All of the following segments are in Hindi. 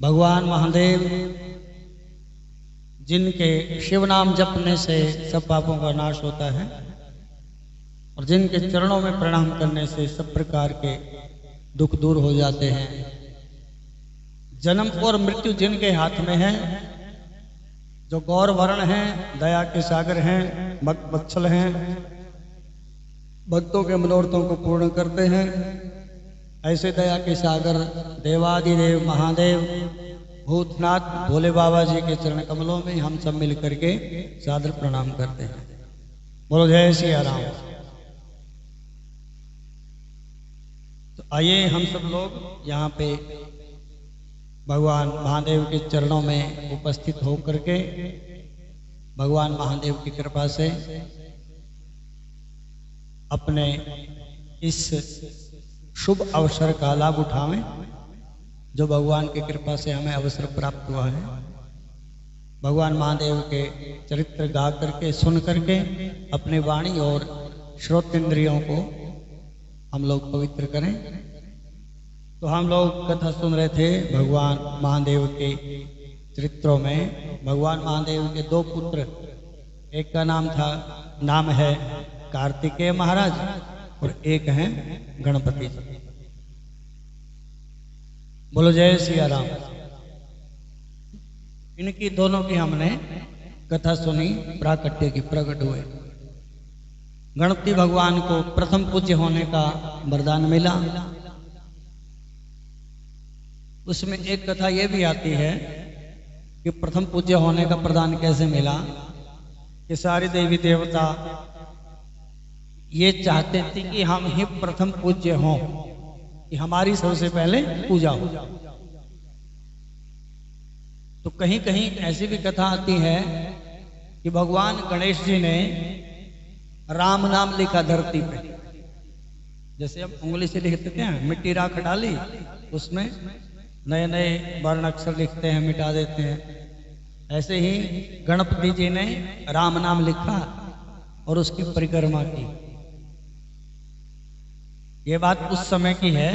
भगवान महादेव जिनके शिव नाम जपने से सब पापों का नाश होता है और जिनके चरणों में प्रणाम करने से सब प्रकार के दुख दूर हो जाते हैं। जन्म और मृत्यु जिनके हाथ में है, जो गौर वर्ण हैं, दया के सागर हैं, भक्त वत्सल हैं, भक्तों के मनोरथों को पूर्ण करते हैं, ऐसे दया के सागर देवादिदेव महादेव भूतनाथ भोले बाबा जी के चरण कमलों में हम सब मिल करके सादर प्रणाम करते हैं। बोलो जय सिया राम। तो आइए हम सब लोग यहाँ पे भगवान महादेव के चरणों में उपस्थित होकर के भगवान महादेव की कृपा से अपने इस शुभ अवसर का लाभ उठावें जो भगवान की कृपा से हमें अवसर प्राप्त हुआ है। भगवान महादेव के चरित्र गा करके सुन करके अपने वाणी और श्रोतेंद्रियों को हम लोग पवित्र करें। तो हम लोग कथा सुन रहे थे भगवान महादेव के चरित्रों में। भगवान महादेव के दो पुत्र, एक का नाम है कार्तिकेय महाराज और एक है गणपति। बोलो जय सिया राम। इनकी दोनों की हमने कथा सुनी, प्राकट्य की प्रकट हुए। गणपति भगवान को प्रथम पूज्य होने का वरदान मिला। उसमें एक कथा यह भी आती है कि प्रथम पूज्य होने का प्रदान कैसे मिला, कि सारे देवी देवता ये चाहते थे कि हम ही प्रथम पूज्य हों, कि हमारी सबसे पहले पूजा हो। तो कहीं कहीं ऐसी भी कथा आती है कि भगवान गणेश जी ने राम नाम लिखा धरती पे। जैसे हम उंगली से लिख देते हैं, मिट्टी राख डाली, उसमें नए नए वर्ण अक्षर लिखते हैं, मिटा देते हैं। ऐसे ही गणपति जी ने राम नाम लिखा और उसकी परिक्रमा की। ये बात उस समय की है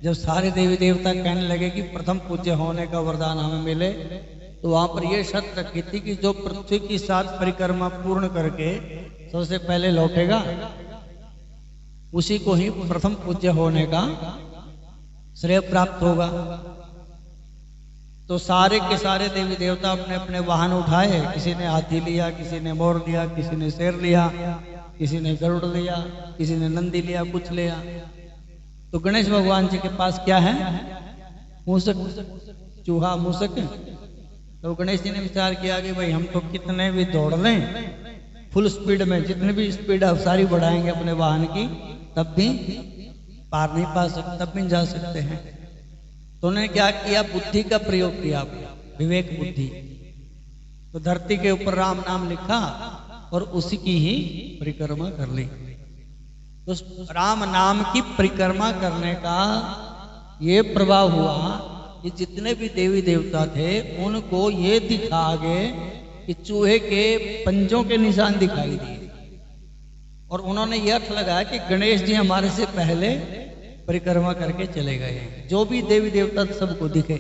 जब सारे देवी देवता कहने लगे कि प्रथम पूज्य होने का वरदान हमें मिले। तो वहां पर यह शर्त रखी थी कि जो पृथ्वी की 7 परिक्रमा पूर्ण करके सबसे पहले लौटेगा, उसी को ही प्रथम पूज्य होने का श्रेय प्राप्त होगा। तो सारे के सारे देवी देवता अपने अपने वाहन उठाए। किसी ने हाथी लिया, किसी ने मोर लिया, किसी ने शेर लिया, किसी ने गरुड़ लिया, किसी ने नंदी लिया, कुछ लिया। तो गणेश भगवान जी के पास क्या है? मूसक, चूहा मूसक। तो गणेश जी ने विचार किया कि भाई हम तो कितने भी दौड़ लें, फुल स्पीड में जितनी भी स्पीड आप सारी बढ़ाएंगे अपने वाहन की, तब भी पार नहीं पा सकते, तब भी जा सकते हैं। तो उन्होंने क्या किया? बुद्धि का प्रयोग किया, विवेक बुद्धि। तो धरती के ऊपर राम नाम लिखा और उसी की ही परिक्रमा कर ली। तो राम नाम की परिक्रमा करने का ये प्रभाव हुआ कि जितने भी देवी देवता थे उनको ये दिखा आगे कि चूहे के पंजों के निशान दिखाई दिए। और उन्होंने यह अर्थ लगाया कि गणेश जी हमारे से पहले परिक्रमा करके चले गए। जो भी देवी देवता सबको दिखे,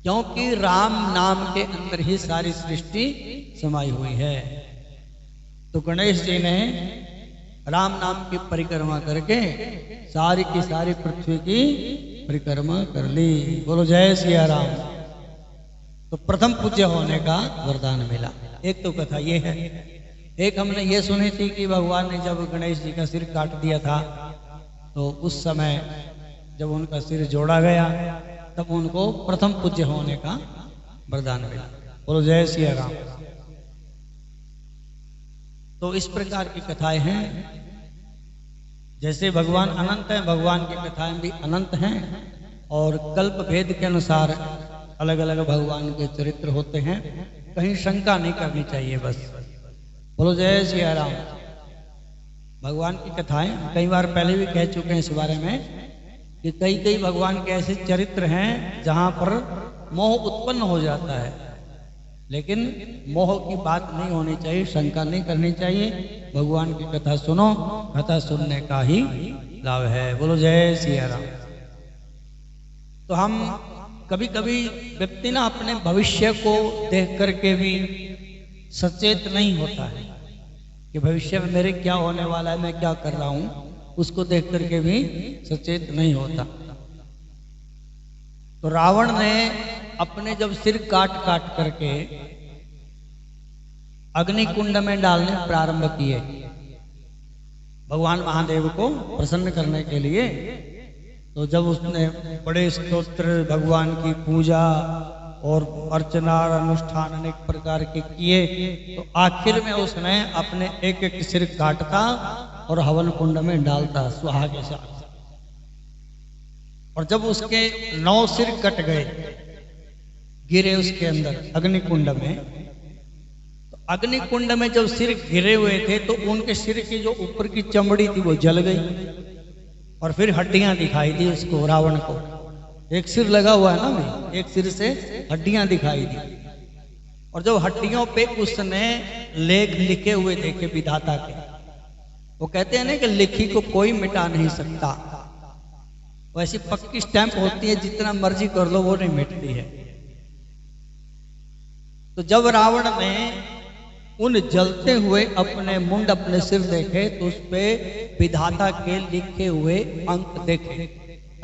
क्योंकि राम नाम के अंदर ही सारी सृष्टि समाई हुई है। तो गणेश जी ने राम नाम की परिक्रमा करके सारी की सारी पृथ्वी की परिक्रमा कर ली। बोलो जय सिया राम। तो प्रथम पूज्य होने का वरदान मिला। एक तो कथा ये है। एक हमने ये सुनी थी कि भगवान ने जब गणेश जी का सिर काट दिया था, तो उस समय जब उनका सिर जोड़ा गया तब उनको प्रथम पूज्य होने का वरदान मिला। बोलो जय सिया राम। तो इस प्रकार की कथाएं हैं। जैसे भगवान अनंत हैं, भगवान की कथाएं भी अनंत हैं और कल्प भेद के अनुसार अलग अलग भगवान के चरित्र होते हैं। कहीं शंका नहीं करनी चाहिए बस। बोलो जय सिया राम। भगवान की कथाएं कई बार पहले भी कह चुके हैं इस बारे में कि कई कई भगवान के ऐसे चरित्र हैं जहां पर मोह उत्पन्न हो जाता है, लेकिन मोह की बात नहीं होनी चाहिए, शंका नहीं करनी चाहिए। भगवान की कथा सुनो, कथा सुनने का ही लाभ है। बोलो जय सिया राम। तो हम कभी कभी व्यक्ति ना अपने भविष्य को देख करके भी सचेत नहीं होता है कि भविष्य में मेरे क्या होने वाला है, मैं क्या कर रहा हूं, उसको देख करके भी सचेत नहीं होता। तो रावण ने अपने जब सिर काट काट करके अग्निकुंड में डालने प्रारंभ किए भगवान महादेव को प्रसन्न करने के लिए, तो जब उसने बड़े स्तोत्र भगवान की पूजा और अर्चना और अनुष्ठान अनेक प्रकार के किए, तो आखिर में उसने अपने एक एक सिर काटता और हवन कुंड में डालता स्वाहा के साथ। और जब उसके 9 सिर कट गए, गिरे उसके अंदर अग्निकुंड में, तो अग्निकुंड में जब सिर गिरे हुए थे तो उनके सिर की जो ऊपर की चमड़ी थी वो जल गई और फिर हड्डियां दिखाई दी उसको, रावण को। एक सिर लगा हुआ है ना भाई, एक सिर से हड्डियां दिखाई दी। और जब हड्डियों पे उसने लेख लिखे हुए देखे विधाता के, वो कहते हैं ना कि लिखी को कोई मिटा नहीं सकता, वैसी पक्की स्टैंप होती है, जितना मर्जी कर लो वो नहीं मिटती है। तो जब रावण ने उन जलते हुए अपने मुंड, अपने सिर देखे, तो उस पे विधाता के लिखे हुए अंक देखे।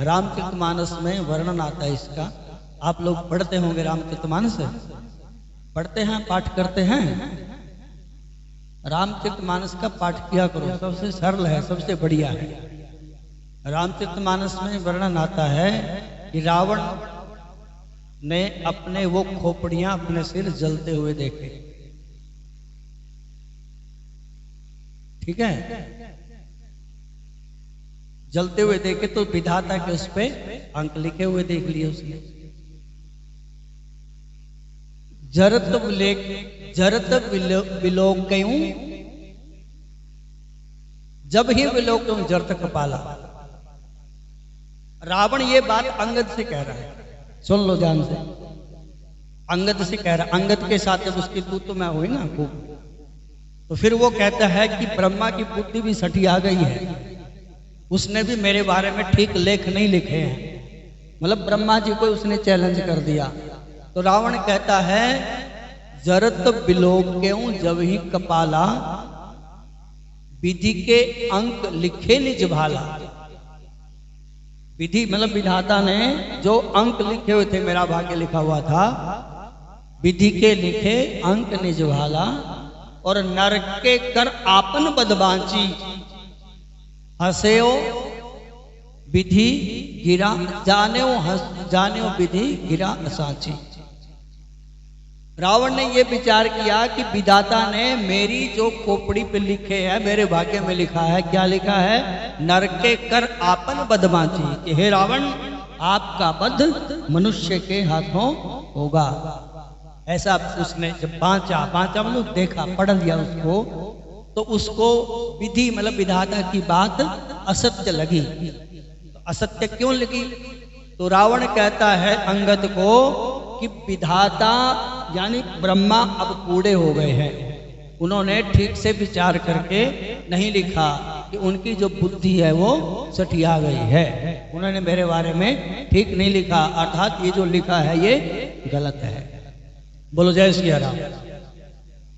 रामचरितमानस में वर्णन आता है इसका, आप लोग पढ़ते होंगे रामचरितमानस, पढ़ते हैं, पाठ करते हैं। रामचरितमानस का पाठ किया करो, सबसे सरल है, सबसे बढ़िया है। रामचरितमानस में वर्णन आता है कि रावण ने अपने वो खोपड़ियां, अपने सिर जलते हुए देखे। ठीक है, जलते हुए देखे तो विधाता के उस पे अंक लिखे हुए देख लिए उसने। जरत विलोक्यूं, जब ही विलोक्यूं जरत कपाला। रावण ये बात अंगद से कह रहा है, सुन लो ध्यान से। अंगद से कह रहा, अंगद के साथ जब उसकी तू मैं हुई ना खूब, तो फिर वो कहता है कि ब्रह्मा की बुद्धि भी सठी आ गई है, उसने भी मेरे बारे में ठीक लेख नहीं लिखे हैं। मतलब ब्रह्मा जी को उसने चैलेंज कर दिया। तो रावण कहता है जरत विलोक्यूं जब ही कपाला, विधि के अंक लिखे निज भाला। विधि मतलब विधाता ने जो अंक लिखे हुए थे, मेरा भाग्य लिखा हुआ था, विधि के लिखे अंक निज भाला। और नरक के कर आपन बदबांची, हसेओ विधि गिरा जाने विधि गिरा असाची। रावण ने यह विचार किया कि विधाता ने मेरी जो खोपड़ी पे लिखे है, मेरे भाग्य में लिखा है, क्या लिखा है, नरके कर आपन बदमाची, कि हे रावण आपका वध मनुष्य के हाथों होगा। ऐसा उसने जब पांचा मतलब देखा, पढ़ लिया उसको, तो उसको विधि मतलब विधाता की बात असत्य लगी। तो असत्य क्यों लगी? तो रावण कहता है अंगद को कि विधाता यानी ब्रह्मा अब कूड़े हो गए हैं, उन्होंने ठीक से विचार करके नहीं लिखा, कि उनकी जो बुद्धि है वो सठिया गई है, उन्होंने मेरे बारे में ठीक नहीं लिखा, अर्थात ये जो लिखा है ये गलत है। बोलो जय श्री राम।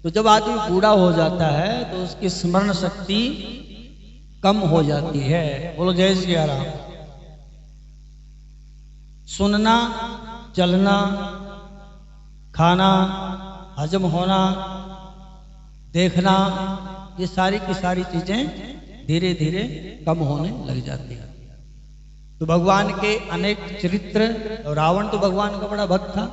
तो जब आदमी बूढ़ा हो जाता है तो उसकी स्मरण शक्ति कम हो जाती है। बोलो जय श्री राम। सुनना, चलना, खाना, हजम होना, देखना, ये सारी की सारी चीजें धीरे धीरे कम होने लग जाती है। तो भगवान के अनेक चरित्र, रावण तो भगवान का बड़ा भक्त था,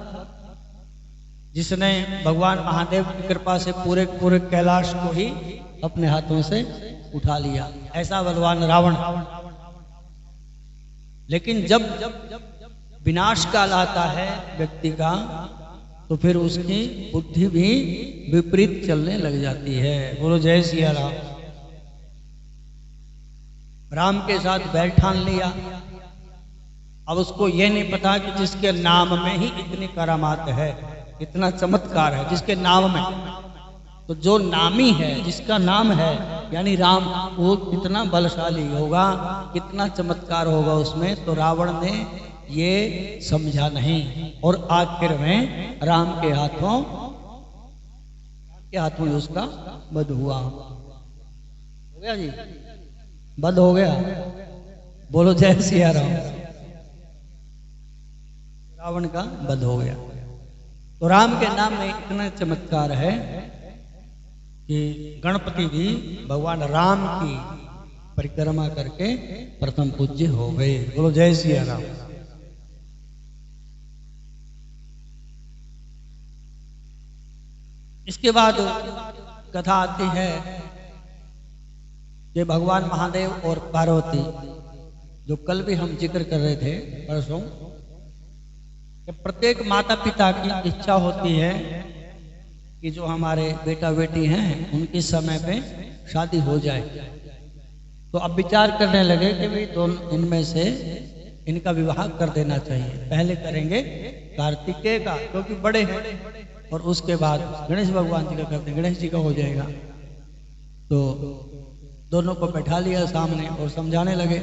जिसने भगवान महादेव की कृपा से पूरे पूरे कैलाश को ही अपने हाथों से उठा लिया, ऐसा बलवान रावण। लेकिन जब विनाश काल आता है व्यक्ति का, तो फिर उसकी बुद्धि भी विपरीत चलने लग जाती है। बोलो जय सिया राम। राम के साथ बैर ठान लिया। अब उसको यह नहीं पता कि जिसके नाम में ही इतनी करामात है, इतना चमत्कार है जिसके नाम में, तो जो नामी है, जिसका नाम है यानी राम, वो कितना बलशाली होगा, कितना चमत्कार होगा उसमें। तो रावण ने ये समझा नहीं, और आखिर में राम के हाथों ही उसका वध हुआ। हो गया जी, वध हो गया। बोलो जय सिया राम। रावण का वध हो गया। तो राम के नाम में इतना चमत्कार है कि गणपति भी भगवान राम की परिक्रमा करके प्रथम पूज्य हो गए। बोलो जय सिया राम। इसके बाद कथा आती है कि भगवान महादेव और पार्वती, जो कल भी हम जिक्र कर रहे थे परसों, कि प्रत्येक माता पिता की इच्छा होती है कि जो हमारे बेटा बेटी हैं उनके समय पे शादी हो जाए। तो अब विचार करने लगे कि भाई दोनों इनमें से इनका विवाह कर देना चाहिए। पहले करेंगे कार्तिकेय का क्योंकि बड़े हैं, और उसके बाद गणेश भगवान जी का करते, गणेश जी का हो जाएगा। तो दोनों को बैठा लिया सामने और समझाने लगे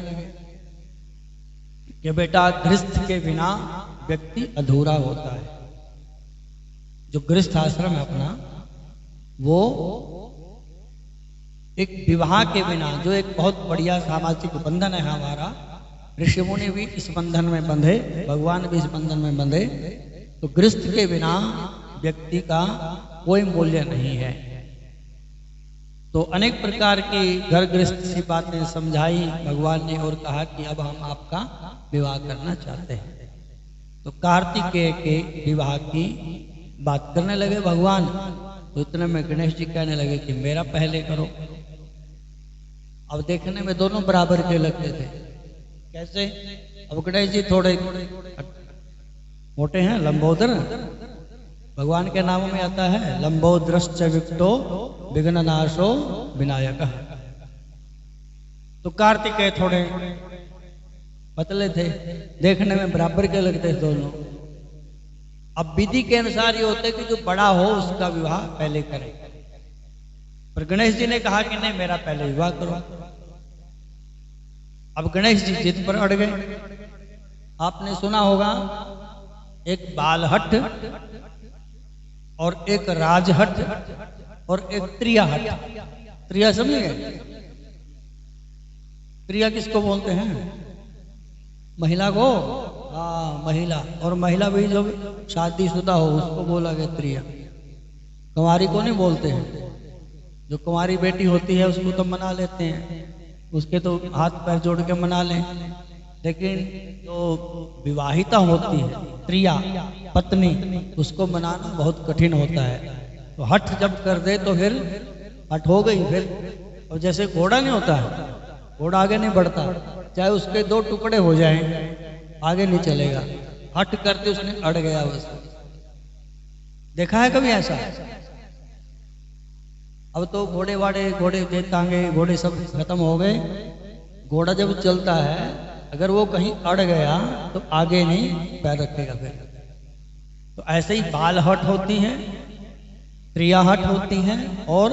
कि बेटा गृहस्थ के बिना व्यक्ति अधूरा होता है। जो गृहस्थ आश्रम है अपना, वो एक विवाह के बिना, जो एक बहुत बढ़िया सामाजिक बंधन है हमारा, ऋषि मुनि भी इस बंधन में बंधे, भगवान भी इस बंधन में बंधे, तो गृहस्थ के बिना व्यक्ति का कोई मूल्य नहीं है। तो अनेक प्रकार की घर गृहस्थ सी बातें समझाई भगवान ने और कहा कि अब हम आपका विवाह करना चाहते हैं। तो कार्तिकेय के विवाह की बात करने लगे भगवान। तो इतने में गणेश जी कहने लगे कि मेरा पहले करो। अब देखने में दोनों बराबर के लगते थे। कैसे? अब गणेश जी थोड़े मोटे हैं, लंबोदर। भगवान के नामों में आता है लंबोदरश्च विक्टो विघ्ननाशो विनायक। तो कार्तिकेय थोड़े पतले थे, देखने में बराबर के लगते थे दोनों। अब विधि के अनुसार ये होते कि जो बड़ा हो उसका विवाह पहले करें, पर गणेश जी ने कहा कि नहीं, मेरा पहले विवाह करो। अब गणेश जी जिद पर अड़ गए। आपने सुना होगा एक बालहट और एक राजहट और एक त्रियाहट। त्रिया समझ गए? त्रिया किसको बोलते हैं? महिला को। हाँ, महिला। और महिला भी जो शादीशुदा हो उसको बोला गया त्रिया। कुंवारी को नहीं बोलते हैं। जो कुंवारी बेटी होती है उसको तो मना लेते हैं, उसके तो हाथ पैर जोड़ के मना लें, लेकिन जो विवाहिता होती है त्रिया पत्नी, उसको मनाना बहुत कठिन होता है। तो हठ जब कर दे तो फिर हठ हो गई फिर। और जैसे घोड़ा नहीं होता है, घोड़ा आगे नहीं बढ़ता, चाहे उसके दो टुकड़े हो जाएं आगे नहीं चलेगा। हठ करते उसने अड़ गया बस। देखा है कभी ऐसा? अब तो घोड़े वाड़े, घोड़े तांगे, घोड़े सब खत्म हो गए। घोड़ा जब चलता है अगर वो कहीं अड़ गया तो आगे नहीं पैर रखेगा फिर। तो ऐसे ही बालहट होती है, त्रियाहट होती है और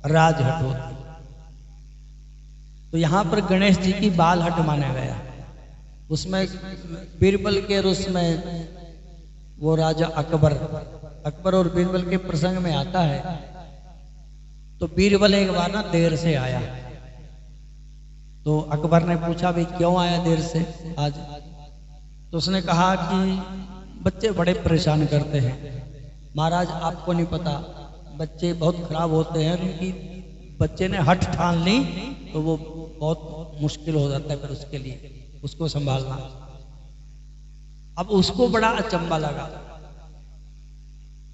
राजहट होती है। तो यहाँ पर गणेश जी की बालहट माना गया। उसमें बीरबल के रूस में वो राजा अकबर और बीरबल के प्रसंग में आता है। तो बीरबल एक बार ना देर से आया, तो अकबर ने पूछा भी क्यों आया देर से आज? तो उसने कहा कि बच्चे बड़े परेशान करते हैं महाराज, आपको नहीं पता, बच्चे बहुत खराब होते हैं। उनकी बच्चे ने हठ ठान ली तो वो बहुत मुश्किल हो जाता है फिर उसके लिए, उसको संभालना। अब उसको बड़ा अचंभा लगा।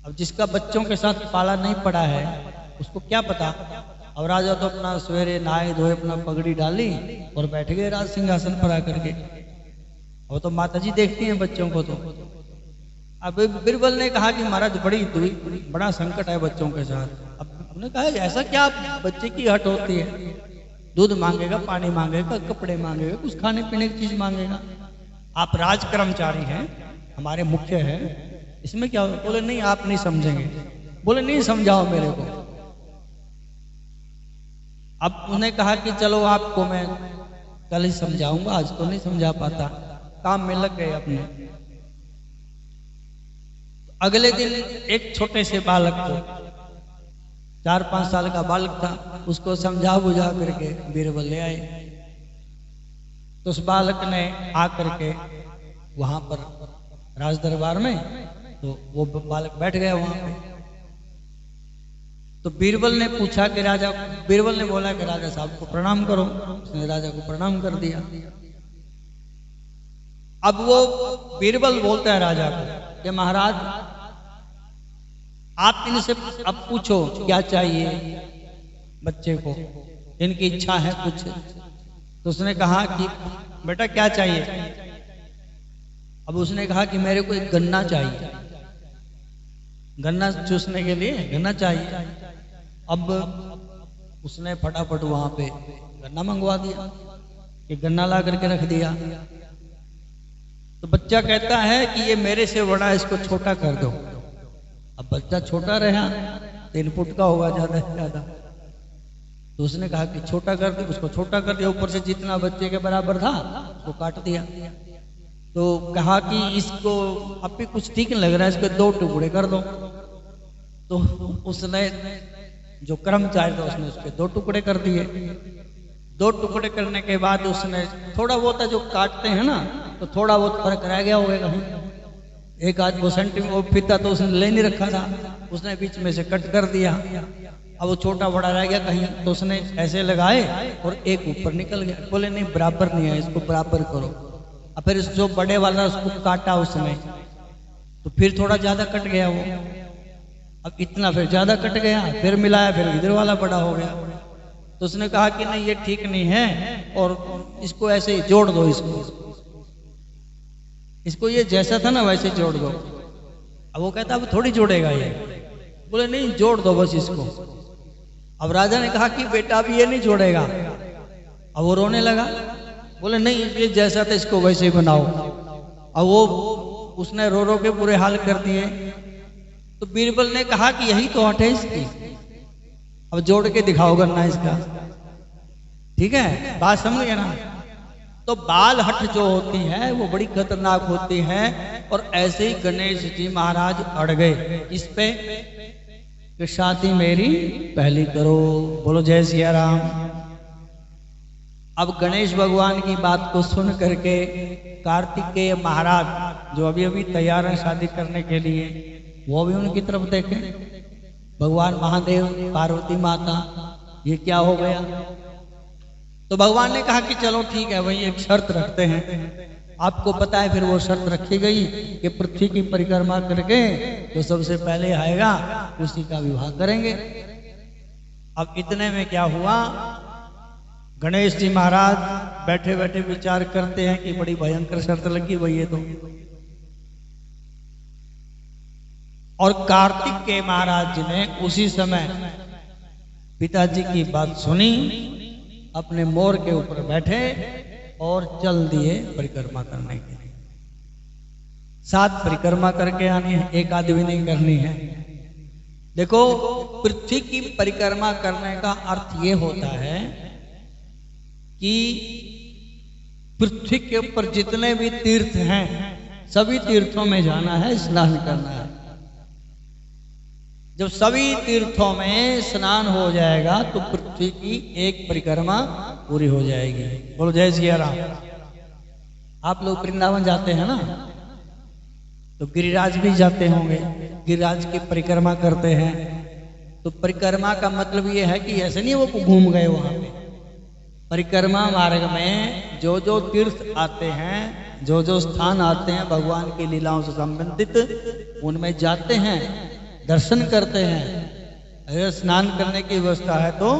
अब जिसका बच्चों के साथ पाला नहीं पड़ा है उसको क्या पता। अब राजा तो अपना सवेरे नहाए धोए, अपना पगड़ी डाली और बैठ गए राज सिंहासन पर आकर के। वो तो माता जी देखती हैं बच्चों को। तो अब बीरबल ने कहा कि महाराज बड़ा संकट है बच्चों के साथ। अब उन्होंने कहा ऐसा क्या बच्चे की हट होती है? दूध मांगेगा, पानी मांगेगा, कपड़े मांगेगा, कुछ खाने पीने की चीज मांगेगा। आप राज कर्मचारी हैं, हमारे मुख्य हैं, इसमें क्या? बोले नहीं, आप नहीं समझेंगे। बोले नहीं, समझाओ मेरे को। अब उन्हें कहा कि चलो आपको मैं कल ही समझाऊंगा, आज तो नहीं समझा पाता, काम में लग गए अपने। अगले दिन एक छोटे से बालक को, 4-5 साल का बालक था, उसको समझा बुझा करके बीरबल ले आए। तो उस बालक ने आकर के वहां पर राज दरबार में, तो वो बालक बैठ गया वहां पे। तो बीरबल ने पूछा कि राजा, बीरबल ने बोला कि राजा साहब को प्रणाम करो। उसने राजा को प्रणाम कर दिया। अब वो बीरबल बोलता है राजा को कि महाराज आप इनसे अब पूछो क्या चाहिए बच्चे को, इनकी इच्छा है कुछ। तो उसने कहा कि बेटा क्या चाहिए? अब उसने कहा कि मेरे को एक गन्ना चाहिए, गन्ना चूसने के लिए गन्ना चाहिए। अब उसने फटाफट वहां पे गन्ना मंगवा दिया, कि गन्ना ला करके रख दिया। तो बच्चा कहता है कि ये मेरे से बड़ा, इसको छोटा कर दो। अब बच्चा छोटा रहा, 3 फुट का होगा ज्यादा से ज्यादा। तो उसने कहा कि छोटा कर दे, उसको छोटा कर दिया। ऊपर से जितना बच्चे के बराबर था उसको काट दिया। तो कहा कि इसको अब भी कुछ ठीक नहीं लग रहा है, इसके 2 टुकड़े कर दो। तो उसने जो कर्मचारी था उसने उसके 2 टुकड़े कर दिए। 2 टुकड़े करने के बाद उसने थोड़ा बहुत जो काटते हैं ना, तो थोड़ा बहुत फर्क रह गया होगा। एक आध वो सेंटीमीटर फीता तो उसने ले नहीं रखा था, उसने बीच में से कट कर दिया। अब वो छोटा बड़ा रह गया कहीं, तो उसने ऐसे लगाए और एक ऊपर निकल गया। बोले नहीं बराबर नहीं है, इसको बराबर करो। अब फिर जो बड़े वाला उसको काटा उसने, तो फिर थोड़ा ज्यादा कट गया वो। अब इतना फिर ज्यादा कट गया, फिर मिलाया, फिर इधर वाला बड़ा हो गया। तो उसने कहा कि नहीं ये ठीक नहीं है, और इसको ऐसे ही जोड़ दो, इसको ये जैसा था ना वैसे जोड़ दो। अब वो कहता अब थोड़ी जोड़ेगा ये। बोले नहीं जोड़ दो बस इसको। अब राजा ने कहा कि बेटा अब ये नहीं जोड़ेगा। अब वो रोने लगा, बोले नहीं ये जैसा था इसको वैसे ही बनाओ। अब वो उसने रो रो के बुरे हाल कर दिए। तो बीरबल ने कहा कि यही तो हट है इसकी, अब जोड़ के दिखाओ गन्ना इसका। ठीक है, बात समझ गए ना? तो बाल हट जो होती है वो बड़ी खतरनाक होती है। और ऐसे ही गणेश जी महाराज अड़ गए इस पे कि शादी मेरी पहली करो। बोलो जय सिया राम। अब गणेश भगवान की बात को सुन करके कार्तिकेय महाराज जो अभी अभी तैयार हैं शादी करने के लिए, वो भी उनकी तरफ देखे। भगवान महादेव, पार्वती माता, ये क्या हो गया? तो भगवान ने कहा कि चलो ठीक है, वही एक शर्त रखते हैं। आपको पता है फिर वो शर्त रखी गई कि पृथ्वी की परिक्रमा करके जो सबसे पहले आएगा उसी का विवाह करेंगे। अब इतने में क्या हुआ, गणेश जी महाराज बैठे बैठे विचार करते हैं कि बड़ी भयंकर शर्त लगी भई ये तो। और कार्तिक के महाराज जी ने उसी समय पिताजी की बात सुनी, अपने मोर के ऊपर बैठे और चल दिए परिक्रमा करने के लिए। 7 परिक्रमा करके आनी है, एक आदमी नहीं करनी है। देखो पृथ्वी की परिक्रमा करने का अर्थ ये होता है कि पृथ्वी के ऊपर जितने भी तीर्थ हैं सभी तीर्थों में जाना है, स्नान करना है। जब सभी तीर्थों में स्नान हो जाएगा तो पृथ्वी की एक परिक्रमा पूरी हो जाएगी। बोलो जय सिया राम। आप लोग वृंदावन जाते हैं ना, तो गिरिराज भी जाते होंगे, गिरिराज की परिक्रमा करते हैं। तो परिक्रमा का मतलब ये है कि ऐसे नहीं वो घूम गए वहां पे। परिक्रमा मार्ग में जो जो तीर्थ आते हैं, जो जो स्थान आते हैं भगवान की लीलाओं से संबंधित, उनमें जाते हैं, दर्शन करते हैं। अगर स्नान करने की व्यवस्था है तो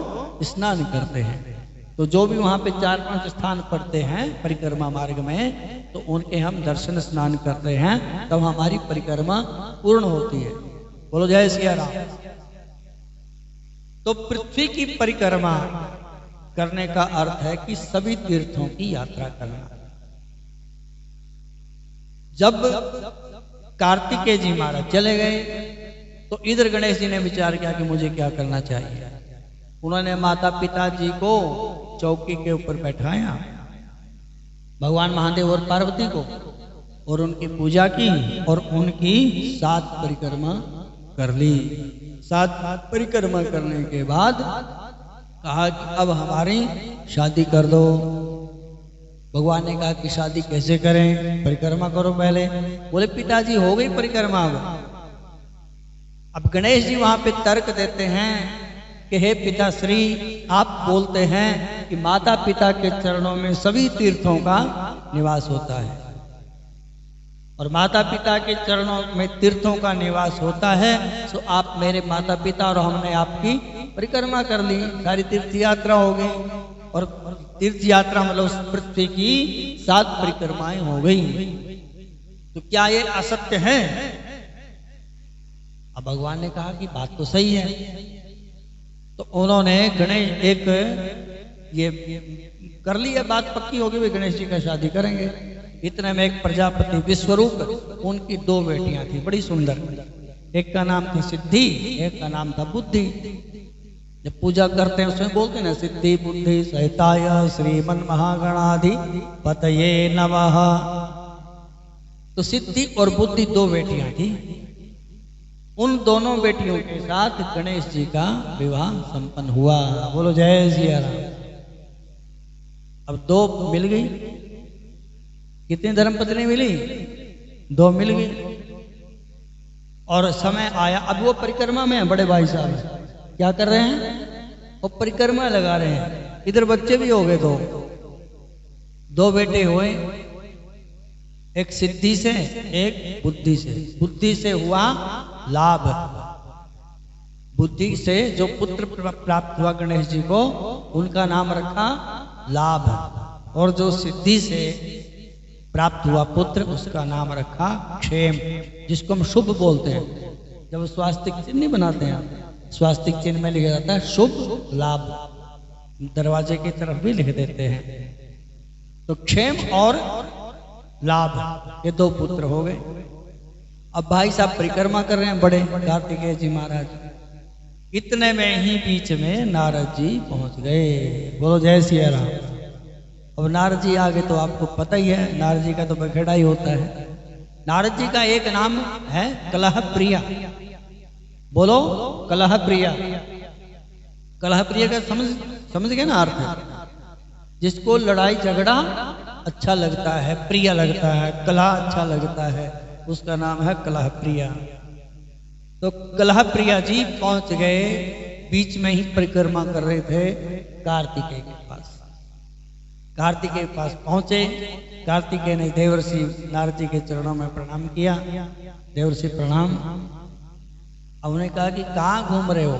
स्नान करते हैं। तो जो भी वहां पे 4-5 स्थान पड़ते हैं परिक्रमा मार्ग में, तो उनके हम दर्शन स्नान करते हैं, तब हमारी परिक्रमा पूर्ण होती है। बोलो जय सिया राम। तो पृथ्वी की परिक्रमा करने का अर्थ है कि सभी तीर्थों की यात्रा करना। जब कार्तिकेय जी महाराज चले गए तो इधर गणेश जी ने विचार किया कि मुझे क्या करना चाहिए। उन्होंने माता पिता जी को चौकी के ऊपर बैठाया भगवान महादेव और पार्वती को, और उनकी पूजा की और उनकी 7 परिक्रमा कर ली। 7 परिक्रमा करने के बाद कहा कि अब हमारी शादी कर दो। भगवान ने कहा कि शादी कैसे करें, परिक्रमा करो पहले। बोले पिताजी हो गई परिक्रमा। अब गणेश जी वहां पे तर्क देते हैं कि हे पिताश्री, आप बोलते हैं कि माता पिता के चरणों में सभी तीर्थों का निवास होता है, और माता पिता के चरणों में तीर्थों का निवास होता है, तो आप मेरे माता पिता और हमने आपकी परिक्रमा कर ली, सारी तीर्थ यात्रा हो गई। और तीर्थ यात्रा मतलब उस पृथ्वी की 7 परिक्रमाएं हो गई। तो क्या ये असत्य है? अब भगवान ने कहा कि बात तो सही है। तो उन्होंने गणेश एक ये कर ली है, बात पक्की होगी, वे गणेश जी का शादी करेंगे। इतने में एक प्रजापति विश्वरूप, उनकी 2 बेटियां थी बड़ी सुंदर। एक का नाम थी सिद्धि, एक का नाम था बुद्धि। जब पूजा करते हैं उसमें बोलते हैं ना, सिद्धि बुद्धि सहिताय श्रीमन महागणाधि पतये नमः। तो सिद्धि और बुद्धि 2 बेटियां थी। उन दोनों बेटियों के साथ गणेश जी का विवाह संपन्न हुआ। बोलो जय सिया राम। अब 2 मिल गई। कितनी धर्मपत्नी मिली? 2 मिल गई। और समय आया, अब वो परिक्रमा में है, बड़े भाई साहब क्या कर रहे हैं? वो परिक्रमा लगा रहे हैं। इधर बच्चे भी हो गए, 2 बेटे हुए, एक सिद्धि से एक बुद्धि से। बुद्धि से हुआ लाभ, बुद्धि से जो पुत्र प्राप्त हुआ गणेश जी को, उनका नाम रखा लाभ। और जो सिद्धि से प्राप्त हुआ पुत्र, उसका नाम रखा क्षेम, जिसको हम शुभ बोलते हैं। जब स्वास्तिक चिन्ह नहीं बनाते हैं, स्वास्तिक चिन्ह में लिखा जाता है शुभ लाभ, दरवाजे की तरफ भी लिख देते हैं। तो क्षेम और लाभ, ये 2 पुत्र हो गए। अब भाई साहब परिक्रमा कर रहे हैं बड़े कार्तिकेय जी महाराज। इतने में ही बीच में नारद जी पहुंच गए। बोलो जय सिया राम। अब नारद जी आगे तो आपको पता ही है, नारद जी का तो बखेड़ा ही होता है। नारद जी का एक नाम है कलह प्रिया। बोलो कलह प्रिया। कलह प्रिया का समझ गए ना अर्थ? जिसको लड़ाई झगड़ा अच्छा लगता है, प्रिय लगता है, कलह अच्छा लगता है, उसका नाम है कलह प्रिया। तो कलह प्रिया जी पहुंच गए, बीच में ही परिक्रमा कर रहे थे कार्तिकेय के पास। कार्तिकेय के पास पहुंचे, कार्तिकेय ने देवर्षि नारद जी के चरणों में प्रणाम किया। देवर्षि प्रणाम। अब उन्हें कहा कि कहाँ घूम रहे हो?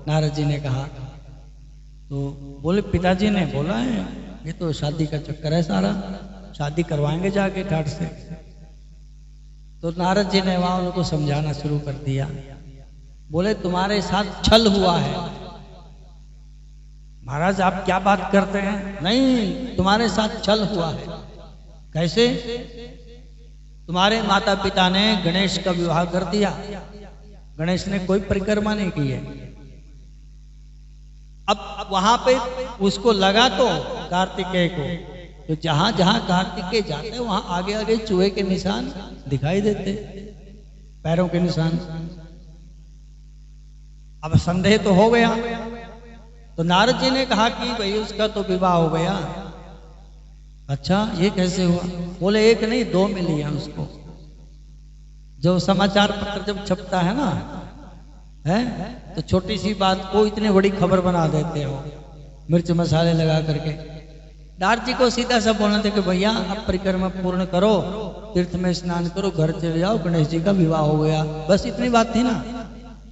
नारद जी ने कहा, तो बोले पिताजी ने बोला है ये तो शादी का चक्कर है सारा, शादी करवाएंगे जाके ठाट से। तो नारद जी ने वहां उनको समझाना शुरू कर दिया। बोले तुम्हारे साथ छल हुआ है। महाराज आप क्या बात करते हैं? नहीं, तुम्हारे साथ छल हुआ है। कैसे? तुम्हारे माता पिता ने गणेश का विवाह कर दिया, गणेश ने कोई परिक्रमा नहीं की है। अब वहां पे उसको लगा तो कार्तिकेय को, तो जहां जहां कार्तिकेय जाते वहां आगे आगे चूहे के निशान दिखाई देते, पैरों के निशान। अब संदेह तो हो गया। तो नारद जी ने कहा कि भाई उसका तो विवाह हो गया। अच्छा ये कैसे हुआ? बोले एक नहीं 2 मिली है उसको। जो समाचार पत्र जब छपता है ना, है तो छोटी सी बात को इतनी बड़ी खबर बना देते हो, मिर्च मसाले लगा करके। नारद जी को सीधा सा बोलना था कि भैया अब परिक्रमा पूर्ण करो, तीर्थ में स्नान करो, घर चले जाओ, गणेश जी का विवाह हो गया। बस इतनी बात थी ना,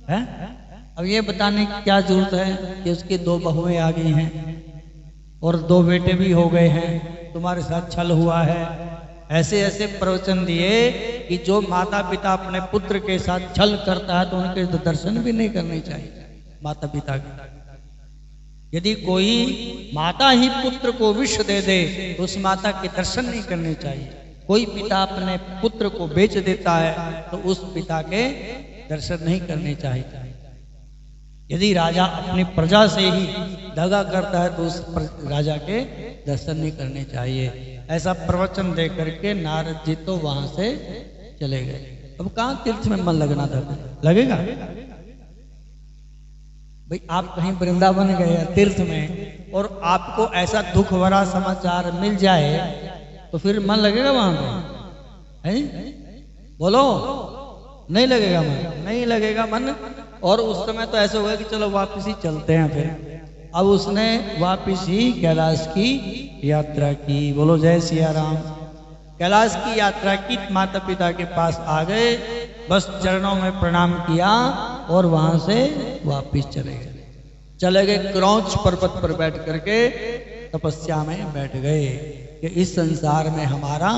है? अब ये बताने की क्या जरूरत है कि उसकी 2 बहुएं आ गई हैं और 2 बेटे भी हो गए हैं, तुम्हारे साथ छल हुआ है। ऐसे ऐसे प्रवचन दिए कि जो माता पिता अपने पुत्र के साथ छल करता है तो उनके तो दर्शन भी नहीं करने चाहिए माता पिता के। यदि कोई माता ही पुत्र को विष दे दे तो उस माता के दर्शन नहीं करने चाहिए। कोई पिता अपने पुत्र को बेच देता है तो उस पिता के दर्शन नहीं करने चाहिए। यदि राजा अपनी प्रजा से ही दगा करता है तो उस राजा के दर्शन नहीं करने चाहिए। ऐसा प्रवचन दे करके नारद जी तो वहां से चले गए। अब कहां तीर्थ में मन लगना था, लगेगा भाई? आप कहीं वृंदावन गए या तीर्थ में और आपको ऐसा दुख भरा समाचार मिल जाए तो फिर मन लगेगा वहां पे? है बोलो, नहीं लगेगा मन, नहीं लगेगा मन। और उस समय तो ऐसे होगा कि चलो वापिस ही चलते हैं फिर। अब उसने वापिस ही कैलाश की यात्रा की। बोलो जय सिया राम। कैलाश की यात्रा की, माता पिता के पास आ गए, बस चरणों में प्रणाम किया और वहां से वापिस चले गए क्रौंच पर्वत पर बैठ करके तपस्या में बैठ गए कि इस संसार में हमारा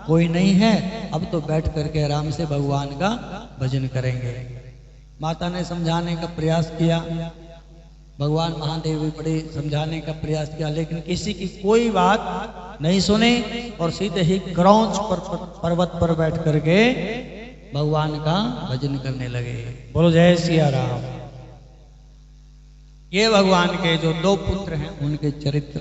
कोई नहीं है, अब तो बैठ करके आराम से भगवान का भजन करेंगे। माता ने समझाने का प्रयास किया, भगवान महादेव भी बड़े समझाने का प्रयास किया, लेकिन किसी की कोई बात नहीं सुने और सीधे ही क्रौंच पर्वत पर बैठ करके भगवान का भजन करने लगे। बोलो जय सिया राम। ये भगवान के जो दो पुत्र हैं उनके चरित्र